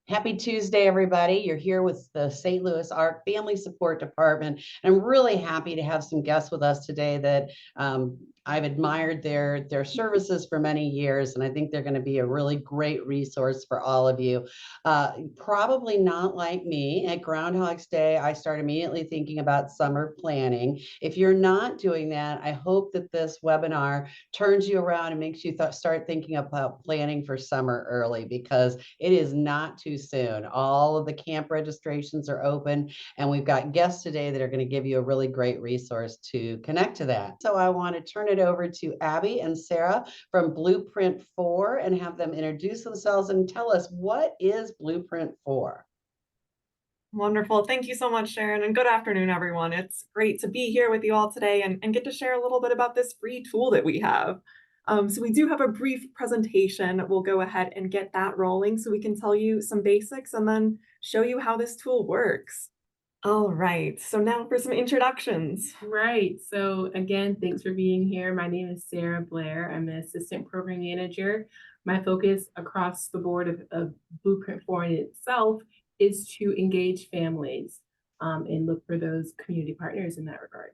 Happy Tuesday, everybody. You're here with the St. Louis ARC Family Support Department. And I'm really happy to have some guests with us today that I've admired their services for many years, and I think they're going to be a really great resource for all of you. Probably not like me. At Groundhog's Day, I start immediately thinking about summer planning. If you're not doing that, I hope that this webinar turns you around and makes you start thinking about planning for summer early, because it is not too soon. All of the camp registrations are open, and we've got guests today that are going to give you a really great resource to connect to that. So I want to turn it over to Abby and Sarah from Blueprint 4 and have them introduce themselves and tell us, what is Blueprint 4? Wonderful. Thank you so much, Sharon, and good afternoon, everyone. It's great to be here with you all today and get to share a little bit about this free tool that we have. So we do have a brief presentation. We'll go ahead and get that rolling so we can tell you some basics and then show you how this tool works. All right, so now for some introductions. Right. So again, thanks for being here. My name is Sarah Blair. I'm an assistant program manager. My focus across the board of Blueprint 4 in itself is to engage families and look for those community partners in that regard.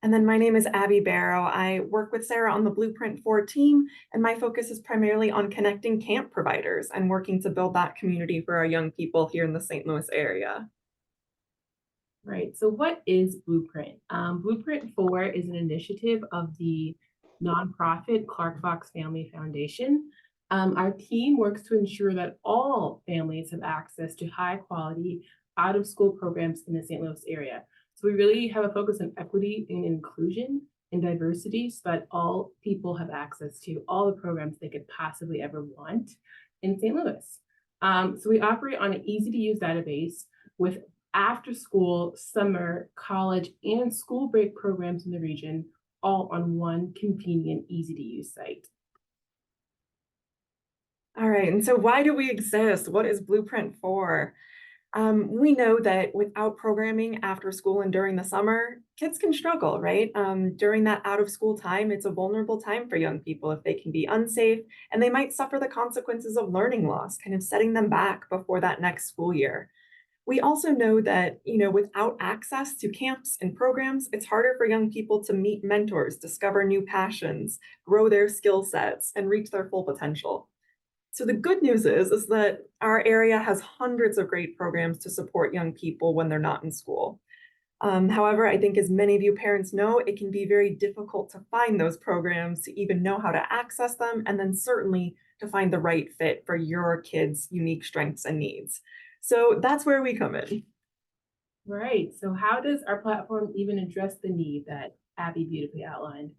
And then my name is Abby Barrow. I work with Sarah on the Blueprint 4 team, and my focus is primarily on connecting camp providers and working to build that community for our young people here in the St. Louis area. Right. So what is Blueprint? Blueprint 4 is an initiative of the nonprofit Clark Fox Family Foundation. Our team works to ensure that all families have access to high quality out of school programs in the St. Louis area. So we really have a focus on equity and inclusion and diversity so that all people have access to all the programs they could possibly ever want in St. Louis. So we operate on an easy to use database with after school, summer, college, and school break programs in the region, all on one convenient, easy to use site. All right, and so why do we exist? What is Blueprint 4? We know that without programming after school and during the summer, kids can struggle, right? During that out of school time, it's a vulnerable time for young people if they can be unsafe, and they might suffer the consequences of learning loss, kind of setting them back before that next school year. We also know that, without access to camps and programs, it's harder for young people to meet mentors, discover new passions, grow their skill sets, and reach their full potential. So the good news is that our area has hundreds of great programs to support young people when they're not in school. However, I think as many of you parents know, it can be very difficult to find those programs, to even know how to access them, and then certainly to find the right fit for your kids' unique strengths and needs. So that's where we come in. Right. So how does our platform even address the need that Abby beautifully outlined?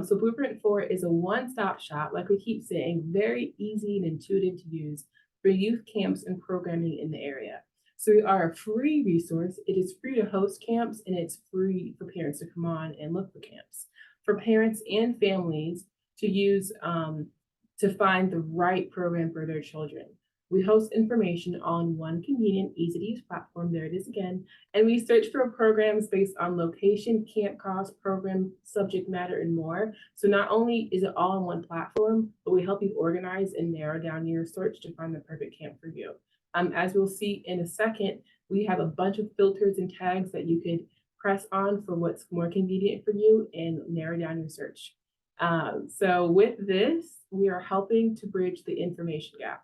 So Blueprint 4 is a one-stop shop, like we keep saying, very easy and intuitive to use for youth camps and programming in the area. So we are a free resource. It is free to host camps, and it's free for parents to come on and look for camps. For parents and families to use to find the right program for their children. We host information on one convenient, easy to use platform. There it is again. And we search for programs based on location, camp cost, program, subject matter, and more. So not only is it all on one platform, but we help you organize and narrow down your search to find the perfect camp for you. As we'll see in a second, we have a bunch of filters and tags that you could press on for what's more convenient for you and narrow down your search. So with this, we are helping to bridge the information gap.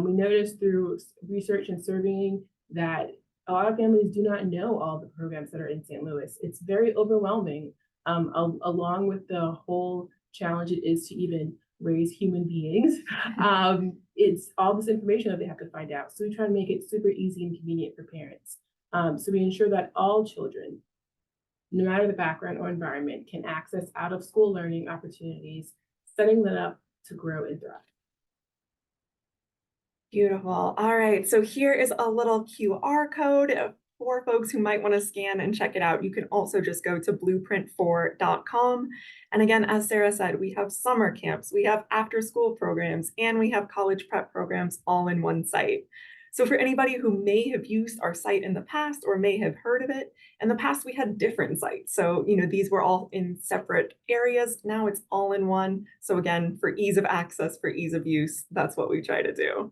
We noticed through research and surveying that a lot of families do not know all the programs that are in St. Louis. It's very overwhelming, along with the whole challenge it is to even raise human beings. It's all this information that they have to find out. So we try to make it super easy and convenient for parents. So we ensure that all children, no matter the background or environment, can access out of school learning opportunities, setting them up to grow and thrive. Beautiful. All right, so here is a little QR code for folks who might want to scan and check it out. You can also just go to blueprint4.com. And again, as Sarah said, we have summer camps, we have after school programs, and we have college prep programs all in one site. So for anybody who may have used our site in the past or may have heard of it, in the past we had different sites. So, these were all in separate areas. Now it's all in one. So again, for ease of access, for ease of use, that's what we try to do.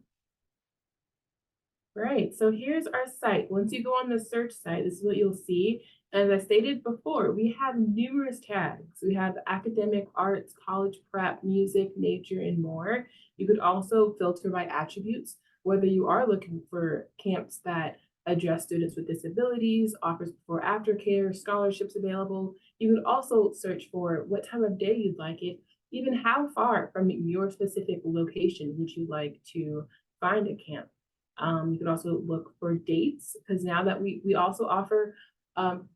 Right, so here's our site. Once you go on the search site, this is what you'll see. As I stated before, we have numerous tags. We have academic, arts, college prep, music, nature, and more. You could also filter by attributes, whether you are looking for camps that address students with disabilities, offers before after care, scholarships available. You could also search for what time of day you'd like it, even how far from your specific location would you like to find a camp. You can also look for dates because now that we also offer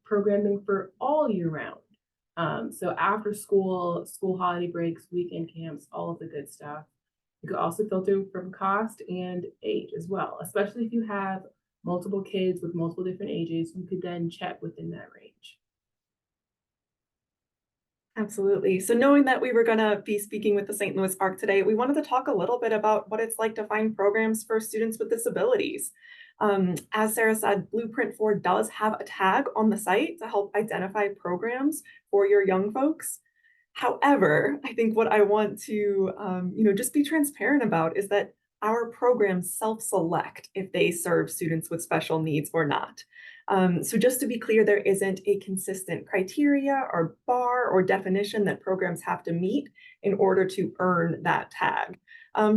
programming for all year round. So after school, school holiday breaks, weekend camps, all of the good stuff. You could also filter from cost and age as well, especially if you have multiple kids with multiple different ages, you could then check within that range. Absolutely. So knowing that we were going to be speaking with the St. Louis ARC today, we wanted to talk a little bit about what it's like to find programs for students with disabilities. As Sarah said, Blueprint 4 does have a tag on the site to help identify programs for your young folks. However, I think what I want to just be transparent about is that our programs self-select if they serve students with special needs or not. So just to be clear, there isn't a consistent criteria or bar or definition that programs have to meet in order to earn that tag.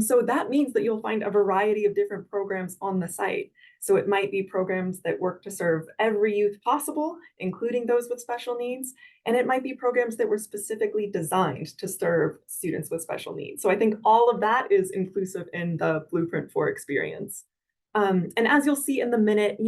So that means that you'll find a variety of different programs on the site. So it might be programs that work to serve every youth possible, including those with special needs, and it might be programs that were specifically designed to serve students with special needs. So I think all of that is inclusive in the Blueprint 4 experience. And as you'll see in the minute,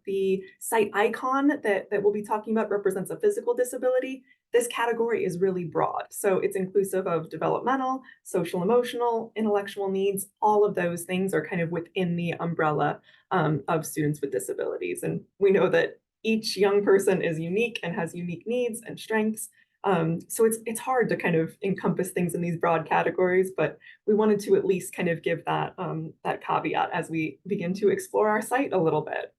the site icon that we'll be talking about represents a physical disability. This category is really broad. So it's inclusive of developmental, social, emotional, intellectual needs. All of those things are kind of within the umbrella of students with disabilities. And we know that each young person is unique and has unique needs and strengths. So it's hard to kind of encompass things in these broad categories, but we wanted to at least kind of give that caveat as we begin to explore our site a little bit.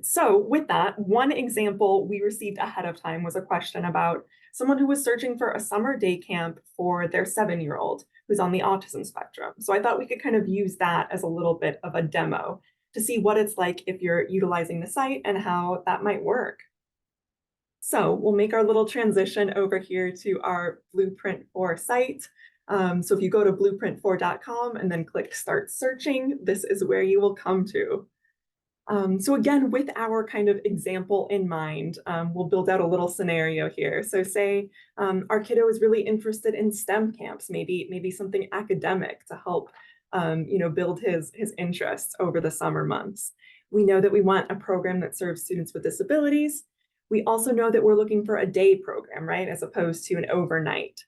So with that, one example we received ahead of time was a question about someone who was searching for a summer day camp for their 7-year-old who's on the autism spectrum. So I thought we could kind of use that as a little bit of a demo to see what it's like if you're utilizing the site and how that might work. So we'll make our little transition over here to our Blueprint 4 site. So if you go to blueprint4.com and then click Start Searching, this is where you will come to. So again, with our kind of example in mind, we'll build out a little scenario here. So say our kiddo is really interested in STEM camps, maybe something academic to help build his interests over the summer months. We know that we want a program that serves students with disabilities. We also know that we're looking for a day program, right, as opposed to an overnight.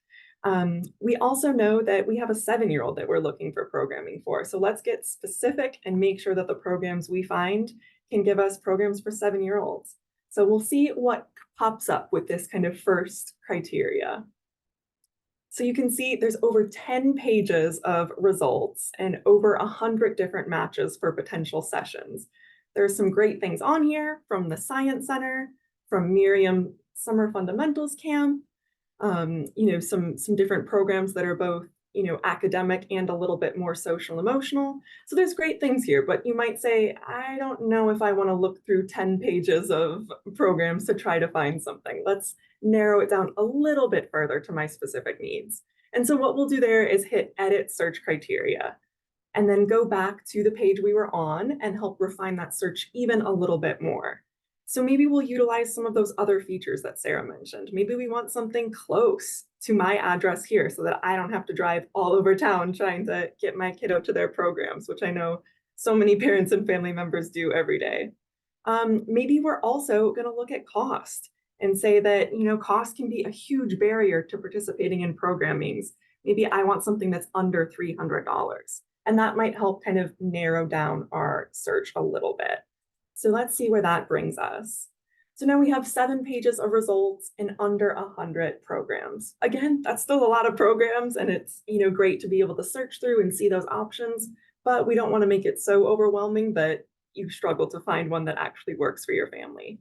We also know that we have a 7-year-old that we're looking for programming for. So let's get specific and make sure that the programs we find can give us programs for 7-year-olds. So we'll see what pops up with this kind of first criteria. So you can see there's over 10 pages of results and over 100 different matches for potential sessions. There's some great things on here from the Science Center, from Miriam Summer Fundamentals Camp, some different programs that are both, academic and a little bit more social emotional. So there's great things here, but you might say, I don't know if I want to look through 10 pages of programs to try to find something. Let's narrow it down a little bit further to my specific needs. And so what we'll do there is hit Edit Search Criteria, and then go back to the page we were on and help refine that search even a little bit more. So maybe we'll utilize some of those other features that Sarah mentioned. Maybe we want something close to my address here so that I don't have to drive all over town trying to get my kiddo to their programs, which I know so many parents and family members do every day. Maybe we're also going to look at cost and say that, cost can be a huge barrier to participating in programmings. Maybe I want something that's under $300. And that might help kind of narrow down our search a little bit. So let's see where that brings us. So now we have 7 pages of results in under 100 programs. Again, that's still a lot of programs, and it's great to be able to search through and see those options, but we don't want to make it so overwhelming that you struggle to find one that actually works for your family.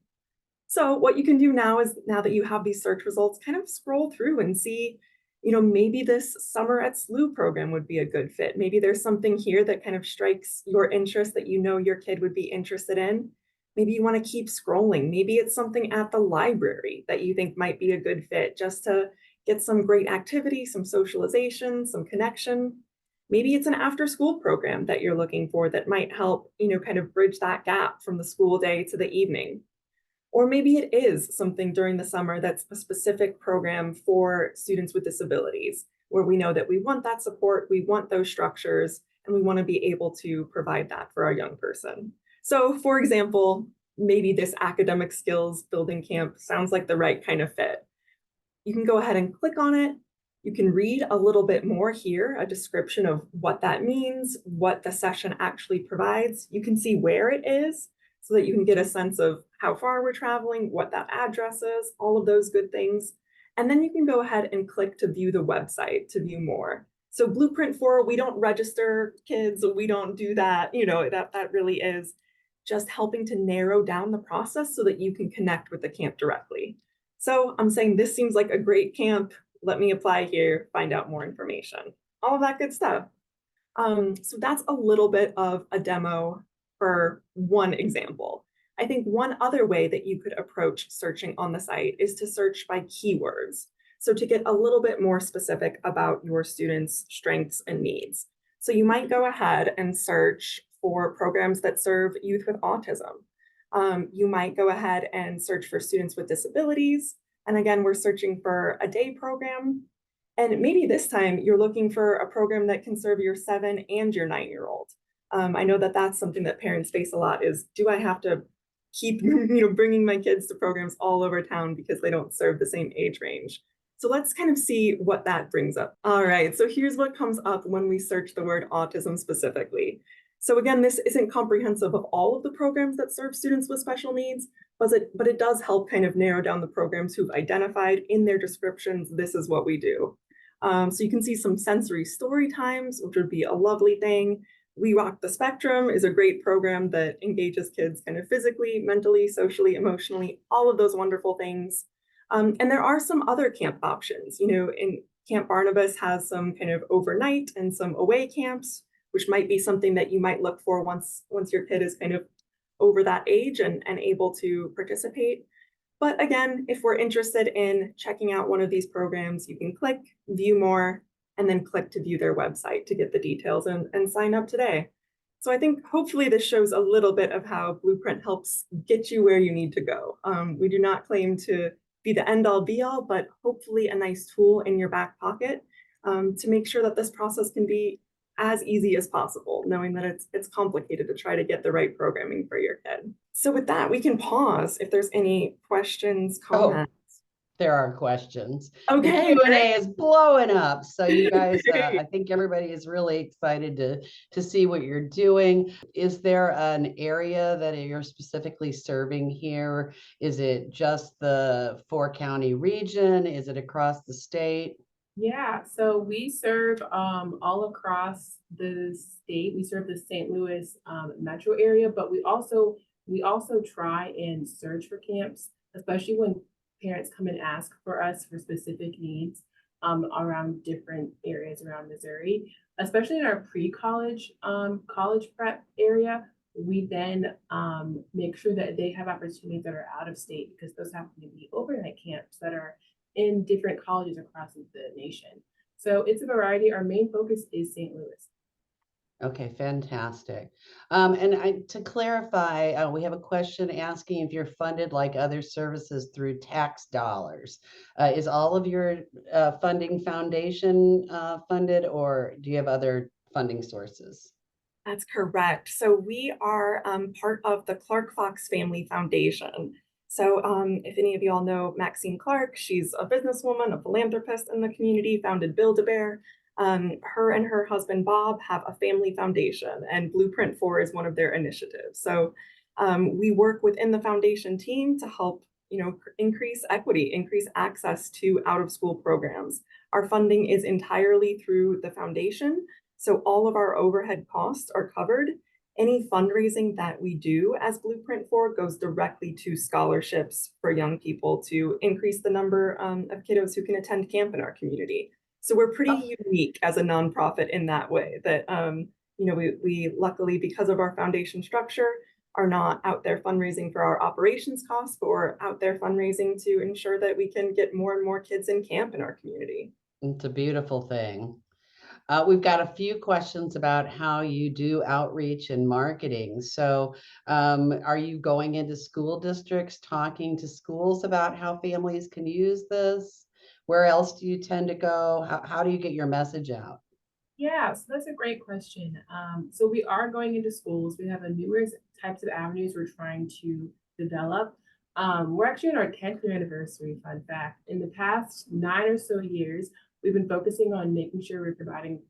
So what you can do now is, now that you have these search results, kind of scroll through and see, Maybe this summer at SLU program would be a good fit. Maybe there's something here that kind of strikes your interest that your kid would be interested in. Maybe you want to keep scrolling. Maybe it's something at the library that you think might be a good fit just to get some great activity, some socialization, some connection. Maybe it's an after school program that you're looking for that might help, kind of bridge that gap from the school day to the evening. Or maybe it is something during the summer that's a specific program for students with disabilities, where we know that we want that support, we want those structures, and we want to be able to provide that for our young person. So, for example, maybe this academic skills building camp sounds like the right kind of fit. You can go ahead and click on it. You can read a little bit more here, a description of what that means, what the session actually provides. You can see where it is so that you can get a sense of how far we're traveling, what that address is, all of those good things. And then you can go ahead and click to view the website to view more. So Blueprint 4, we don't register kids, we don't do that, that really is just helping to narrow down the process so that you can connect with the camp directly. So I'm saying this seems like a great camp. Let me apply here, find out more information, all of that good stuff. So that's a little bit of a demo for one example. I think one other way that you could approach searching on the site is to search by keywords. So to get a little bit more specific about your students' strengths and needs. So you might go ahead and search for programs that serve youth with autism. You might go ahead and search for students with disabilities. And again, we're searching for a day program. And maybe this time you're looking for a program that can serve your 7 and your 9-year-old. I know that that's something that parents face a lot is, do I have to keep bringing my kids to programs all over town because they don't serve the same age range? So let's kind of see what that brings up. All right, so here's what comes up when we search the word autism specifically. So again, this isn't comprehensive of all of the programs that serve students with special needs, but it does help kind of narrow down the programs who've identified in their descriptions, this is what we do. So you can see some sensory story times, which would be a lovely thing. We Rock the Spectrum is a great program that engages kids kind of physically, mentally, socially, emotionally, all of those wonderful things. And there are some other camp options. In Camp Barnabas has some kind of overnight and some away camps, which might be something that you might look for once your kid is kind of over that age and able to participate. But again, if we're interested in checking out one of these programs, you can click view more and then click to view their website to get the details and sign up today. So I think hopefully this shows a little bit of how Blueprint helps get you where you need to go. We do not claim to be the end all be all, but hopefully a nice tool in your back pocket to make sure that this process can be as easy as possible, knowing that it's complicated to try to get the right programming for your kid. So with that, we can pause if there's any questions, comments. There are questions. Okay, The Q&A is blowing up. So you guys, Great. I think everybody is really excited to see what you're doing. Is there an area that you're specifically serving here? Is it just the 4-county region? Is it across the state? Yeah, so we serve all across the state. We serve the St. Louis metro area, but we also try and search for camps, especially when parents come and ask for us for specific needs around different areas around Missouri, especially in our pre-college college prep area. We then make sure that they have opportunities that are out of state because those happen to be overnight camps that are in different colleges across the nation. So it's a variety. Our main focus is St. Louis. Okay, fantastic. And to clarify, we have a question asking if you're funded like other services through tax dollars. Is all of your funding foundation funded, or do you have other funding sources? That's correct. So we are part of the Clark Fox Family Foundation. So if any of you all know Maxine Clark, she's a businesswoman, a philanthropist in the community, founded Build-A-Bear. Her and her husband, Bob, have a family foundation, and Blueprint 4 is one of their initiatives. So we work within the foundation team to help increase equity, increase access to out-of-school programs. Our funding is entirely through the foundation. So all of our overhead costs are covered. Any fundraising that we do as Blueprint 4 goes directly to scholarships for young people to increase the number of kiddos who can attend camp in our community. So we're pretty unique as a nonprofit in that way that, we luckily, because of our foundation structure, are not out there fundraising for our operations costs, but we're out there fundraising to ensure that we can get more and more kids in camp in our community. It's a beautiful thing. We've got a few questions about how you do outreach and marketing. So, are you going into school districts, talking to schools about how families can use this? Where else do you tend to go? How do you get your message out? Yeah, so that's a great question. So we are going into schools. We have a numerous types of avenues we're trying to develop. We're actually in our 10th year anniversary, fun fact. In the past 9 or so years, we've been focusing on making sure we're providing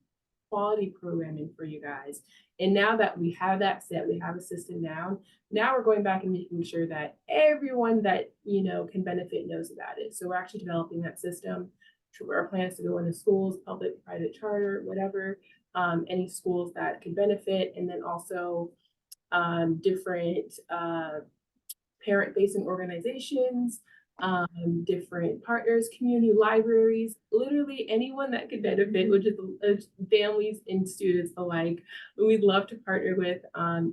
quality programming for you guys. And now that we have that set, we have a system down. Now we're going back and making sure that everyone that can benefit knows about it. So we're actually developing that system. Our plan is to go into schools, public, private, charter, whatever, any schools that can benefit, and then also different parent-facing organizations, different partners, community libraries, literally anyone that could benefit, which is families and students alike. We'd love to partner with.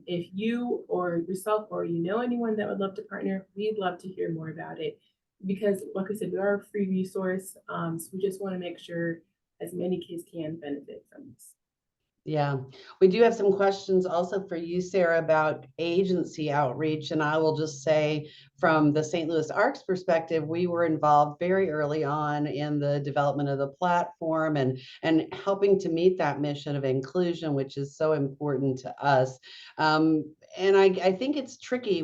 If you or yourself or anyone that would love to partner, we'd love to hear more about it. Because, like I said, we are a free resource, so we just want to make sure as many kids can benefit from this. Yeah, we do have some questions also for you, Sarah, about agency outreach. And I will just say, from the St. Louis Arcs perspective, we were involved very early on in the development of the platform and helping to meet that mission of inclusion, which is so important to us. And I think it's tricky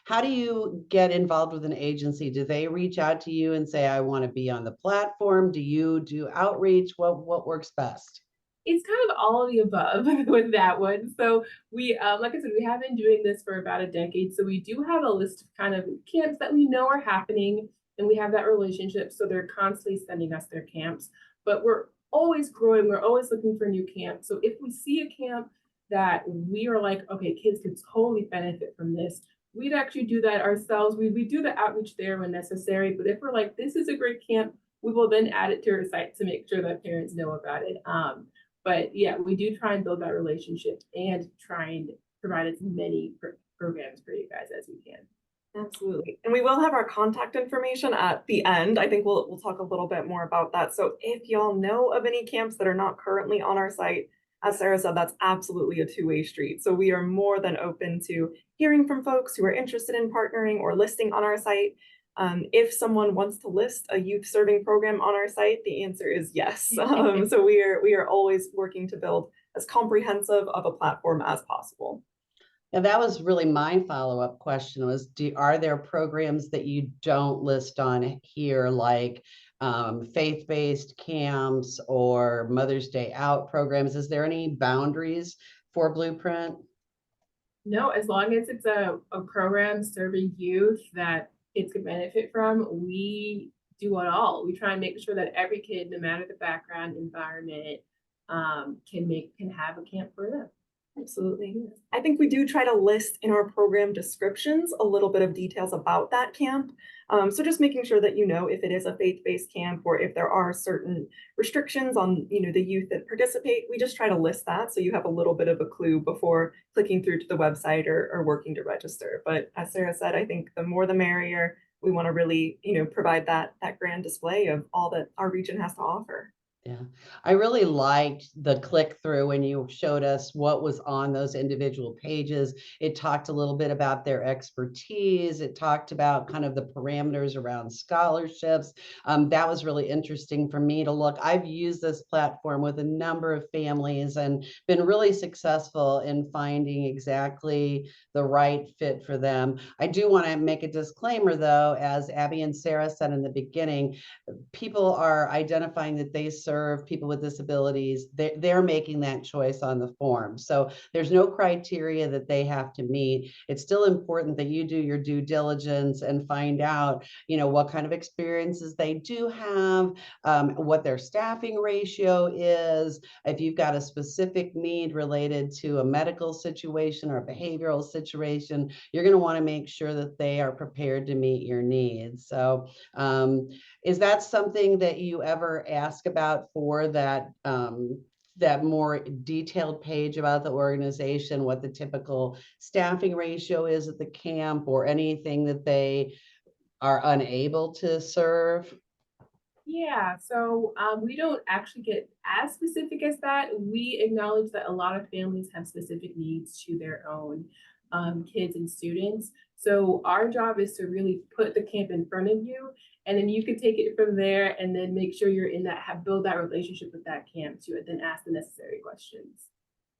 how do you get involved with an agency? Do they reach out to you and say, I want to be on the platform? Do you do outreach? What works best? It's kind of all of the above with that one. So we, like I said, we have been doing this for about a decade. So we do have a list of kind of camps that we know are happening, and we have that relationship. So they're constantly sending us their camps, but we're always growing. We're always looking for new camps. So if we see a camp that we are like, okay, kids could totally benefit from this, we'd actually do that ourselves. We do the outreach there when necessary. But if we're like, this is a great camp, we will then add it to our site to make sure that parents know about it. But yeah, we do try and build that relationship and try and provide as many programs for you guys as we can. Absolutely. And we will have our contact information at the end. I think we'll talk a little bit more about that. So if y'all know of any camps that are not currently on our site, as Sarah said, that's absolutely a two-way street. So we are more than open to hearing from folks who are interested in partnering or listing on our site. If someone wants to list a youth serving program on our site, the answer is yes. So we are always working to build as comprehensive of a platform as possible. Yeah, that was really my follow-up question was, are there programs that you don't list on here, like faith-based camps or Mother's Day Out programs? Is there any boundaries for Blueprint? No, as long as it's a program serving youth that kids can benefit from, we do it all. We try and make sure that every kid, no matter the background, environment, can have a camp for them. Absolutely. I think we do try to list in our program descriptions a little bit of details about that camp. So just making sure that if it is a faith-based camp or if there are certain restrictions on the youth that participate, we just try to list that so you have a little bit of a clue before clicking through to the website or working to register. But as Sarah said, I think the more the merrier. We want to really provide that grand display of all that our region has to offer. Yeah, I really liked the click through when you showed us what was on those individual pages. It talked a little bit about their expertise. It talked about kind of the parameters around scholarships. That was really interesting for me to look. I've used this platform with a number of families and been really successful in finding exactly the right fit for them. I do want to make a disclaimer though, as Abby and Sarah said in the beginning, people are identifying that they serve people with disabilities. They're making that choice on the form. So there's no criteria that they have to meet. It's still important that you do your due diligence and find out, what kind of experiences they do have, what their staffing ratio is. If you've got a specific need related to a medical situation or a behavioral situation, you're going to want to make sure that they are prepared to meet your needs. So is that something that you ever ask about up for that that more detailed page about the organization, what the typical staffing ratio is at the camp, or anything that they are unable to serve? Yeah, so we don't actually get as specific as that. We acknowledge that a lot of families have specific needs to their own kids and students. So our job is to really put the camp in front of you, and then you can take it from there, and then make sure you're in that, have build that relationship with that camp to then ask the necessary questions.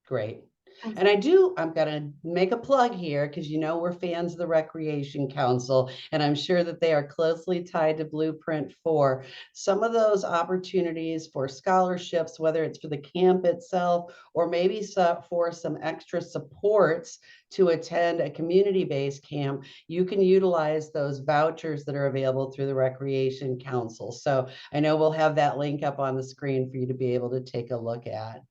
Great. And I'm gonna make a plug here because we're fans of the Recreation Council, and I'm sure that they are closely tied to Blueprint 4. Some of those opportunities for scholarships, whether it's for the camp itself or maybe for some extra supports to attend a community-based camp, you can utilize those vouchers that are available through the Recreation Council. So I know we'll have that link up on the screen for you to be able to take a look at.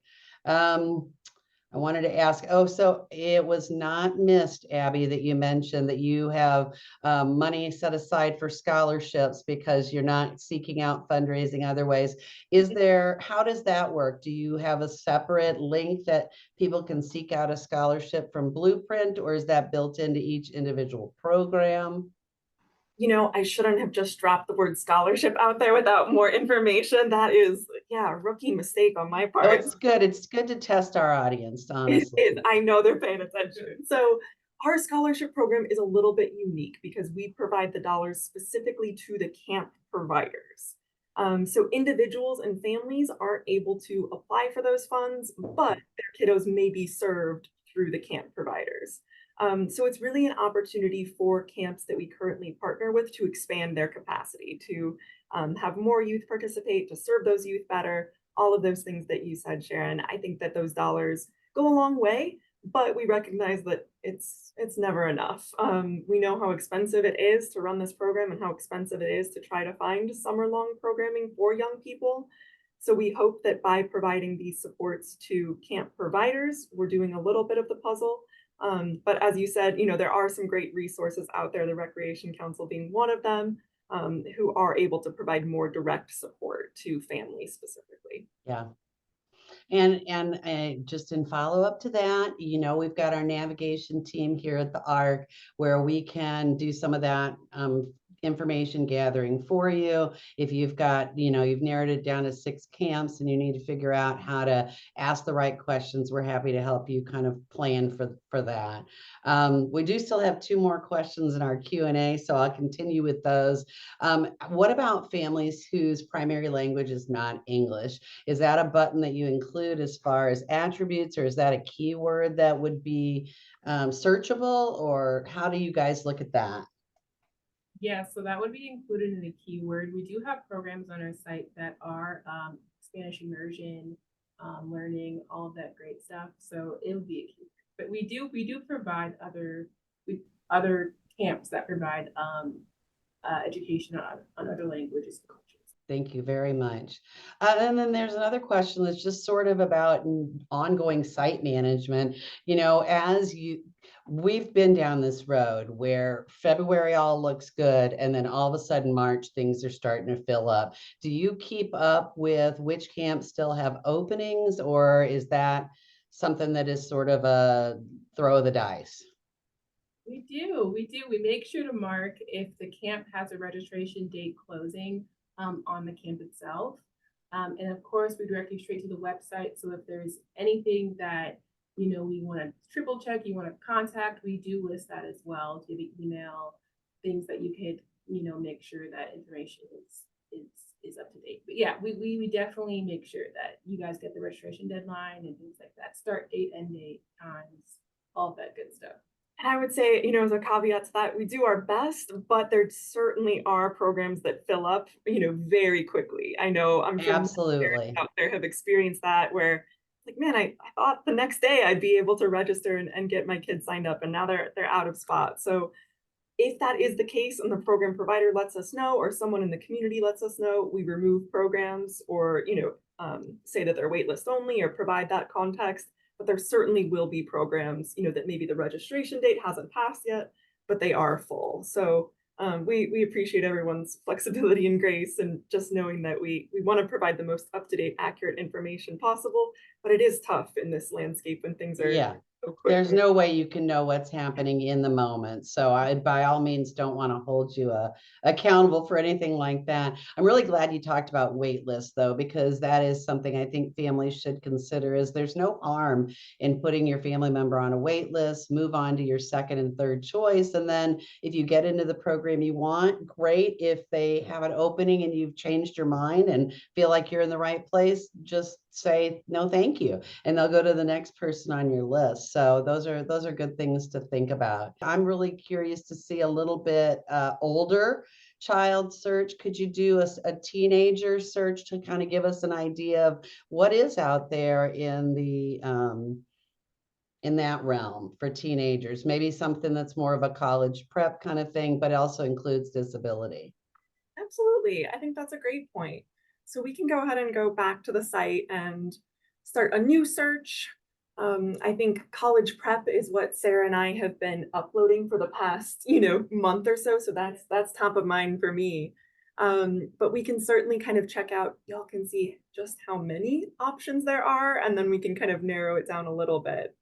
I wanted to ask, so it was not missed, Abby, that you mentioned that you have money set aside for scholarships because you're not seeking out fundraising other ways. How does that work? Do you have a separate link that people can seek out a scholarship from Blueprint, or is that built into each individual program? I shouldn't have just dropped the word scholarship out there without more information. That is, yeah, a rookie mistake on my Oh, part. it's good. It's good to test our audience, It honestly. is. I know they're paying attention. So our scholarship program is a little bit unique because we provide the dollars specifically to the camp providers. So individuals and families aren't able to apply for those funds, but their kiddos may be served through the camp providers. So it's really an opportunity for camps that we currently partner with to expand their capacity, to have more youth participate, to serve those youth better, all of those things that you said, Sharon. I think that those dollars go a long way, but we recognize that it's never enough. We know how expensive it is to run this program and how expensive it is to try to find summer-long programming for young people. So we hope that by providing these supports to camp providers, we're doing a little bit of the puzzle. But as you said, there are some great resources out there, the Recreation Council being one of them, who are able to provide more direct support to families specifically. Yeah. And just in follow up to that, we've got our navigation team here at the ARC where we can do some of that information gathering for you. If you've got, you've narrowed it down to 6 camps and you need to figure out how to ask the right questions, we're happy to help you kind of plan for that. We do still have 2 more questions in our Q&A, so I'll continue with those. What about families whose primary language is not English? Is that a button that you include as far as attributes, or is that a keyword that would be searchable, or how do you guys look at that? Yeah, so that would be included in the keyword. We do have programs on our site that are Spanish immersion, learning, all of that great stuff. So it would be a keyword. But we do provide other camps that provide education on other languages and cultures. Thank you very much. And then there's another question that's just sort of about ongoing site management. We've been down this road where February all looks good, and then all of a sudden March things are starting to fill up. Do you keep up with which camps still have openings, or is that something that is sort of a throw of the dice? We do. We make sure to mark if the camp has a registration date closing on the camp itself. And of course, we direct you straight to the website. So if there's anything that we want to triple check, you want to contact, we do list that as well to the email, things that you could make sure that information is up to date. But yeah, we definitely make sure that you guys get the registration deadline and things like that, start date, end date, times, all of that good stuff. And I would say, as a caveat to that, we do our best, but there certainly are programs that fill up, very quickly. I'm sure Absolutely. out there have experienced that where like, man, I thought the next day I'd be able to register and get my kids signed up, and now they're out of spot. So if that is the case and the program provider lets us know, or someone in the community lets us know, we remove programs or, say that they're waitlist only or provide that context. But there certainly will be programs, that maybe the registration date hasn't passed yet, but they are full. So We appreciate everyone's flexibility and grace, and just knowing that we want to provide the most up-to-date, accurate information possible, but it is tough in this landscape when things are Yeah. so quick. There's no way you can know what's happening in the moment. So I, by all means, don't want to hold you accountable for anything like that. I'm really glad you talked about wait lists though, because that is something I think families should consider is there's no harm in putting your family member on a wait list, move on to your second and third choice. And then if you get into the program you want, great. If they have an opening and you've changed your mind and feel like you're in the right place, just say, no, thank you. And they'll go to the next person on your list. So those are good things to think about. I'm really curious to see a little bit older child search. Could you do a teenager search to kind of give us an idea of what is out there in that realm for teenagers? Maybe something that's more of a college prep kind of thing, but also includes disability. Absolutely. I think that's a great point. So we can go ahead and go back to the site and start a new search. I think college prep is what Sarah and I have been uploading for the past, month or so. So that's top of mind for me. But we can certainly kind of check out, y'all can see just how many options there are, and then we can kind of narrow it down a little bit.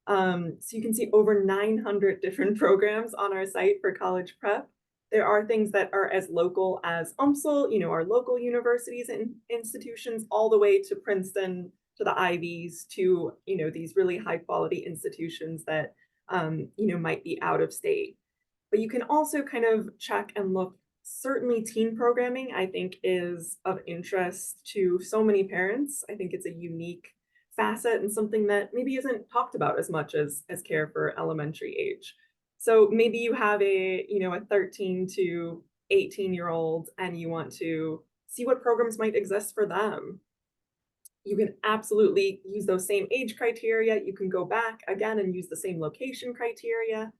So you can see over 900 different programs on our site for college prep. There are things that are as local as UMSL, our local universities and institutions, all the way to Princeton, to the Ivies, to, these really high quality institutions that, might be out of state. But you can also kind of check and look. Certainly teen programming, I think, is of interest to so many parents. I think it's a unique facet and something that maybe isn't talked about as much as care for elementary age. So maybe you have a 13 to 18-year-old and you want to see what programs might exist for them. You can absolutely use those same age criteria. You can go back again and use the same location criteria.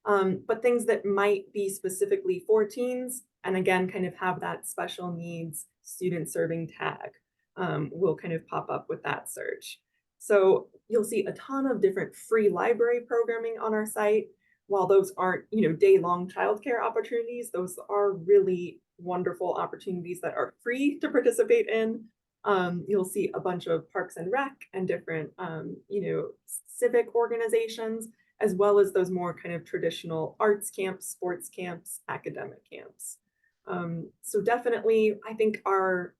But things that might be specifically for teens, and again, kind of have that special needs student serving tag, will kind of pop up with that search. So you'll see a ton of different free library programming on our site. While those aren't, day-long childcare opportunities, those are really wonderful opportunities that are free to participate in. You'll see a bunch of Parks and Rec and different, civic organizations, as well as those more kind of traditional arts camps, sports camps, academic camps. So definitely, I think our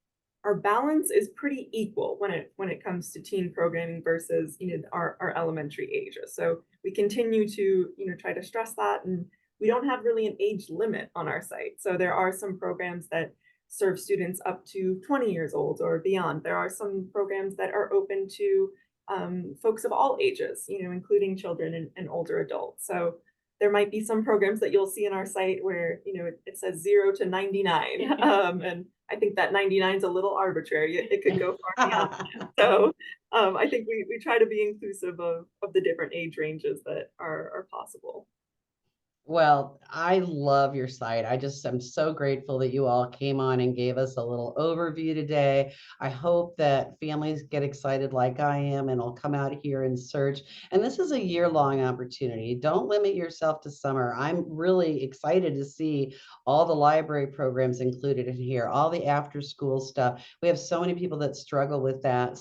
balance is pretty equal when it comes to teen programming versus our elementary ages. So we continue to try to stress that, and we don't have really an age limit on our site. So there are some programs that serve students up to 20 years old or beyond. There are some programs that are open to folks of all ages, including children and older adults. So there might be some programs that you'll see in our site where it says 0 to 99, and I think that 99 is a little arbitrary. It could go far beyond that. So I think we try to be inclusive of the different age ranges that are possible. Well, I love your site. I'm so grateful that you all came on and gave us a little overview today. I hope that families get excited like I am and will come out here and search. And this is a year-long opportunity. Don't limit yourself to summer. I'm really excited to see all the library programs included in here, all the after-school stuff. We have so many people that struggle with that.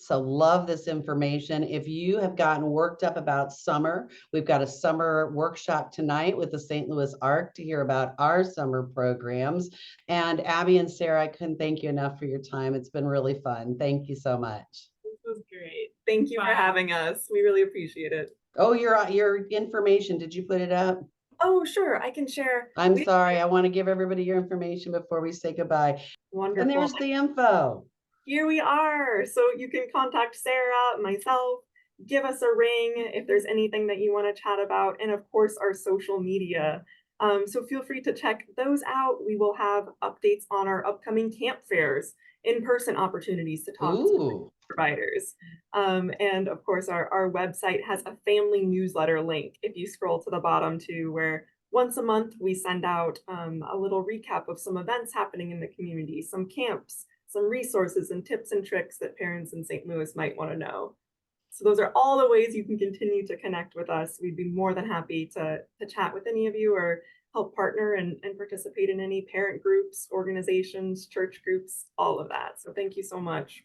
So love this information. If you have gotten worked up about summer, we've got a summer workshop tonight with the St. Louis ARC to hear about our summer programs. And Abby and Sarah, I couldn't thank you enough for your time. It's been really fun. Thank you so much. This was great. Thank you for having us. We really appreciate it. Oh, your information, did you put it up? Oh, sure. I can share. I'm sorry. I want to give everybody your information before we say goodbye. Wonderful. And there's the info. Here we are. So you can contact Sarah, myself, give us a ring if there's anything that you want to chat about, and of course our social media. So feel free to check those out. We will have updates on our upcoming camp fairs, in-person opportunities to talk to providers. And of course, our website has a family newsletter link if you scroll to the bottom too, where once a month we send out a little recap of some events happening in the community, some camps, some resources and tips and tricks that parents in St. Louis might want to know. So those are all the ways you can continue to connect with us. We'd be more than happy to chat with any of you or help partner and participate in any parent groups, organizations, church groups, all of that. So thank you so much.